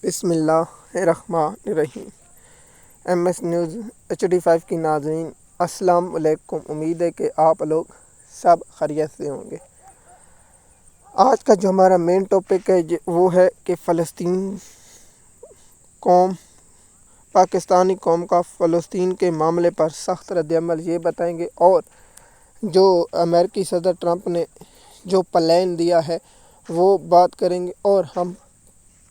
بسم اللہ الرحمن الرحیم۔ ایم ایس نیوز HD5 کی ناظرین السلام علیکم۔ امید ہے کہ آپ لوگ سب خیریت سے ہوں گے۔ آج کا جو ہمارا مین ٹاپک ہے وہ ہے کہ فلسطین قوم، پاکستانی قوم کا فلسطین کے معاملے پر سخت رد عمل، یہ بتائیں گے، اور جو امریکی صدر ٹرمپ نے جو پلان دیا ہے وہ بات کریں گے، اور ہم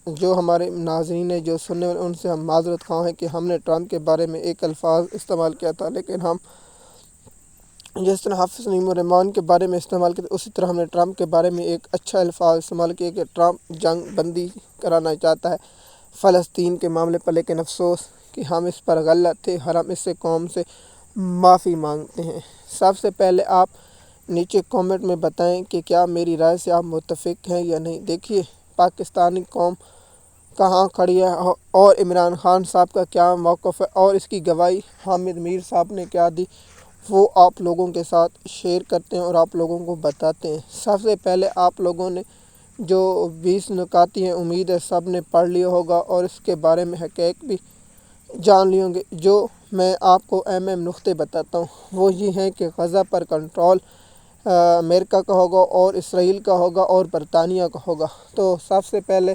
جو ہمارے ناظرین ہیں جو سننے والے ان سے ہم معذرت خواہ ہیں کہ ہم نے ٹرمپ کے بارے میں ایک الفاظ استعمال کیا تھا، لیکن ہم جس طرح حافظ نعیم الرحمان کے بارے میں استعمال کیا اسی طرح ہم نے ٹرمپ کے بارے میں ایک اچھا الفاظ استعمال کیا کہ ٹرمپ جنگ بندی کرانا چاہتا ہے فلسطین کے معاملے پر، لیکن افسوس کہ ہم اس پر غلط تھے، ہم اس سے قوم سے معافی مانگتے ہیں۔ سب سے پہلے آپ نیچے کامنٹ میں بتائیں کہ کیا میری رائے سے آپ متفق ہیں یا نہیں۔ دیکھیے پاکستانی قوم کہاں کھڑی ہے اور عمران خان صاحب کا کیا موقف ہے، اور اس کی گواہی حامد میر صاحب نے کیا دی، وہ آپ لوگوں کے ساتھ شیئر کرتے ہیں اور آپ لوگوں کو بتاتے ہیں۔ سب سے پہلے آپ لوگوں نے جو 20 نکاتی ہیں امید ہے سب نے پڑھ لیا ہوگا اور اس کے بارے میں حقائق بھی جان لیے ہوں گے۔ جو میں آپ کو اہم نقطے بتاتا ہوں وہ یہ ہیں کہ غزہ پر کنٹرول امریکہ کا ہوگا اور اسرائیل کا ہوگا اور برطانیہ کا ہوگا۔ تو سب سے پہلے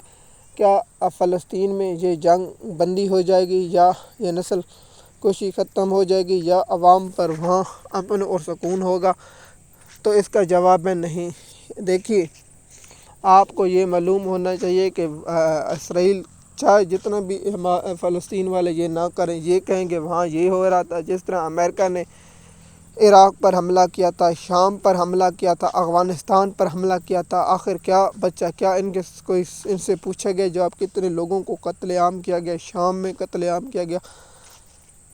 کیا فلسطین میں یہ جنگ بندی ہو جائے گی، یا یہ نسل کشی ختم ہو جائے گی، یا عوام پر وہاں امن اور سکون ہوگا؟ تو اس کا جواب ہے نہیں۔ دیکھیے آپ کو یہ معلوم ہونا چاہیے کہ اسرائیل چاہے جتنا بھی فلسطین والے یہ نہ کریں، یہ کہیں گے وہاں یہ ہو رہا تھا، جس طرح امریکہ نے عراق پر حملہ کیا تھا، شام پر حملہ کیا تھا، افغانستان پر حملہ کیا تھا، آخر کیا بچہ؟ کیا ان سے پوچھا گیا جب کتنے لوگوں کو قتل عام کیا گیا؟ شام میں قتل عام کیا گیا،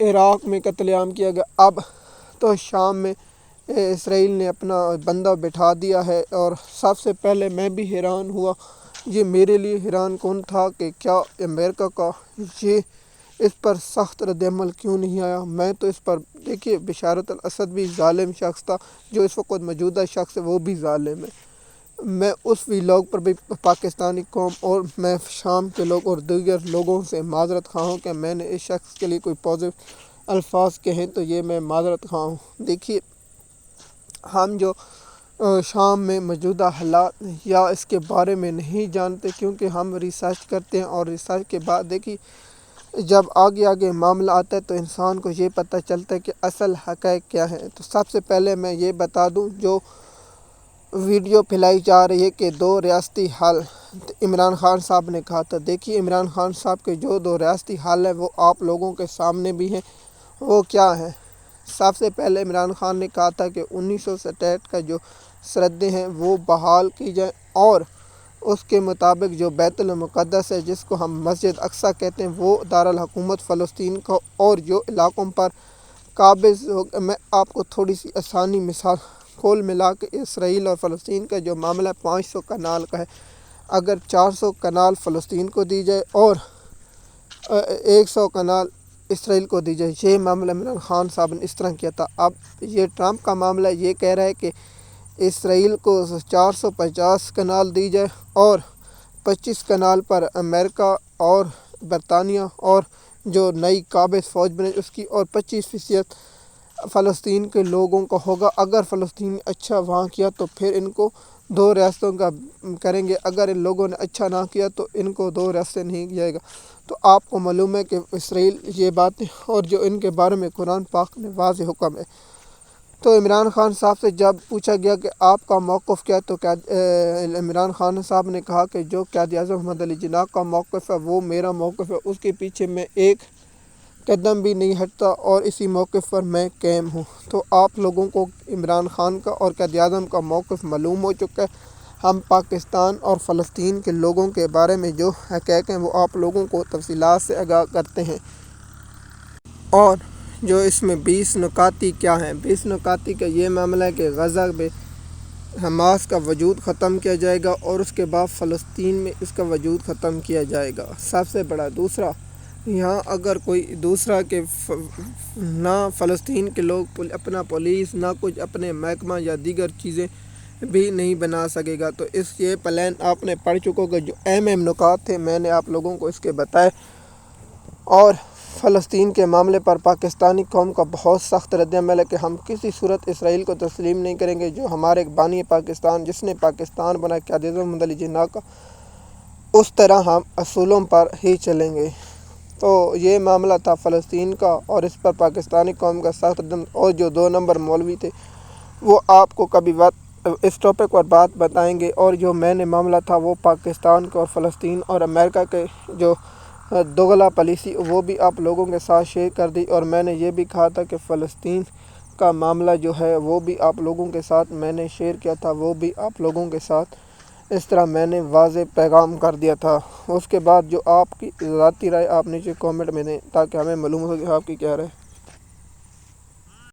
عراق میں قتل عام کیا گیا، اب تو شام میں اسرائیل نے اپنا بندہ بٹھا دیا ہے۔ اور سب سے پہلے میں بھی حیران ہوا، یہ میرے لیے حیران کن تھا کہ کیا امریکہ کا یہ اس پر سخت رد عمل کیوں نہیں آیا۔ میں تو اس پر دیکھیے بشارت الاسد بھی ظالم شخص تھا، جو اس وقت موجودہ شخص ہے وہ بھی ظالم ہے۔ میں اس ویلاگ پر بھی پاکستانی قوم اور میں شام کے لوگ اور دیگر لوگوں سے معذرت خواہ ہوں کہ میں نے اس شخص کے لیے کوئی پازیٹیو الفاظ کہیں تو یہ میں معذرت خواہ ہوں۔ دیکھیے ہم جو شام میں موجودہ حالات یا اس کے بارے میں نہیں جانتے، کیونکہ ہم ریسرچ کرتے ہیں اور ریسرچ کے بعد دیکھیے جب آگے معاملہ آتا ہے تو انسان کو یہ پتہ چلتا ہے کہ اصل حقائق کیا ہے۔ تو سب سے پہلے میں یہ بتا دوں، جو ویڈیو پھیلائی جا رہی ہے کہ 2 ریاستی حل عمران خان صاحب نے کہا تھا، دیکھیے عمران خان صاحب کے جو 2 ریاستی حل ہیں وہ آپ لوگوں کے سامنے بھی ہیں۔ وہ کیا ہے؟ سب سے پہلے عمران خان نے کہا تھا کہ 1967 کا جو سرحدیں ہیں وہ بحال کی جائیں، اور اس کے مطابق جو بیت المقدس ہے جس کو ہم مسجد اقصیٰ کہتے ہیں وہ دارالحکومت فلسطین کو، اور جو علاقوں پر قابض ہو۔ میں آپ کو تھوڑی سی آسانی مثال کھول ملا کے اسرائیل اور فلسطین کا جو معاملہ 500 کنال کا ہے، اگر 400 کنال فلسطین کو دی جائے اور 100 کنال اسرائیل کو دی جائے، یہ معاملہ عمران خان صاحب نے اس طرح کیا تھا۔ اب یہ ٹرمپ کا معاملہ یہ کہہ رہا ہے کہ اسرائیل کو 450 کنال دی جائے اور 25 کنال پر امریکہ اور برطانیہ اور جو نئی قابض فوج بنے اس کی، اور 25% فلسطین کے لوگوں کا ہوگا۔ اگر فلسطین نے اچھا وہاں کیا تو پھر ان کو 2 ریاستوں کا کریں گے، اگر ان لوگوں نے اچھا نہ کیا تو ان کو 2 ریاستیں نہیں جائے گا۔ تو آپ کو معلوم ہے کہ اسرائیل یہ باتیں اور جو ان کے بارے میں قرآن پاک میں واضح حکم ہے۔ تو عمران خان صاحب سے جب پوچھا گیا کہ آپ کا موقف کیا، تو عمران خان صاحب نے کہا کہ جو قائد اعظم محمد علی جناح کا موقف ہے وہ میرا موقف ہے، اس کے پیچھے میں ایک قدم بھی نہیں ہٹتا اور اسی موقف پر میں قائم ہوں۔ تو آپ لوگوں کو عمران خان کا اور قائد اعظم کا موقف معلوم ہو چکا ہے۔ ہم پاکستان اور فلسطین کے لوگوں کے بارے میں جو حقائق ہیں وہ آپ لوگوں کو تفصیلات سے آگاہ کرتے ہیں۔ اور جو اس میں 20 نکاتی کیا ہیں؟ 20 نکاتی کا یہ معاملہ ہے کہ غزہ میں حماس کا وجود ختم کیا جائے گا اور اس کے بعد فلسطین میں اس کا وجود ختم کیا جائے گا۔ سب سے بڑا دوسرا، یہاں اگر کوئی دوسرا کہ نہ فلسطین کے لوگ اپنا پولیس، نہ کچھ اپنے محکمہ یا دیگر چیزیں بھی نہیں بنا سکے گا۔ تو یہ پلان آپ نے پڑھ چکو کہ جو اہم نکات تھے میں نے آپ لوگوں کو اس کے بتائے، اور فلسطین کے معاملے پر پاکستانی قوم کا بہت سخت رد عمل ہے کہ ہم کسی صورت اسرائیل کو تسلیم نہیں کریں گے۔ جو ہمارے بانی پاکستان، جس نے پاکستان بنا کہ عزیز محمد علی جناح کا، اس طرح ہم اصولوں پر ہی چلیں گے۔ تو یہ معاملہ تھا فلسطین کا، اور اس پر پاکستانی قوم کا سخت رد عمل۔ اور جو 2 نمبر مولوی تھے وہ آپ کو کبھی اس ٹاپک پر بات بتائیں گے۔ اور جو میں نے معاملہ تھا وہ پاکستان کا اور فلسطین اور امریکہ کے جو دوغلا پالیسی، وہ بھی آپ لوگوں کے ساتھ شیئر کر دی۔ اور میں نے یہ بھی کہا تھا کہ فلسطین کا معاملہ جو ہے وہ بھی آپ لوگوں کے ساتھ میں نے شیئر کیا تھا، وہ بھی آپ لوگوں کے ساتھ اس طرح میں نے واضح پیغام کر دیا تھا۔ اس کے بعد جو آپ کی ذاتی رائے آپ نیچے کامنٹ میں دیں تاکہ ہمیں معلوم ہو کہ آپ کی کیا رائے ہے۔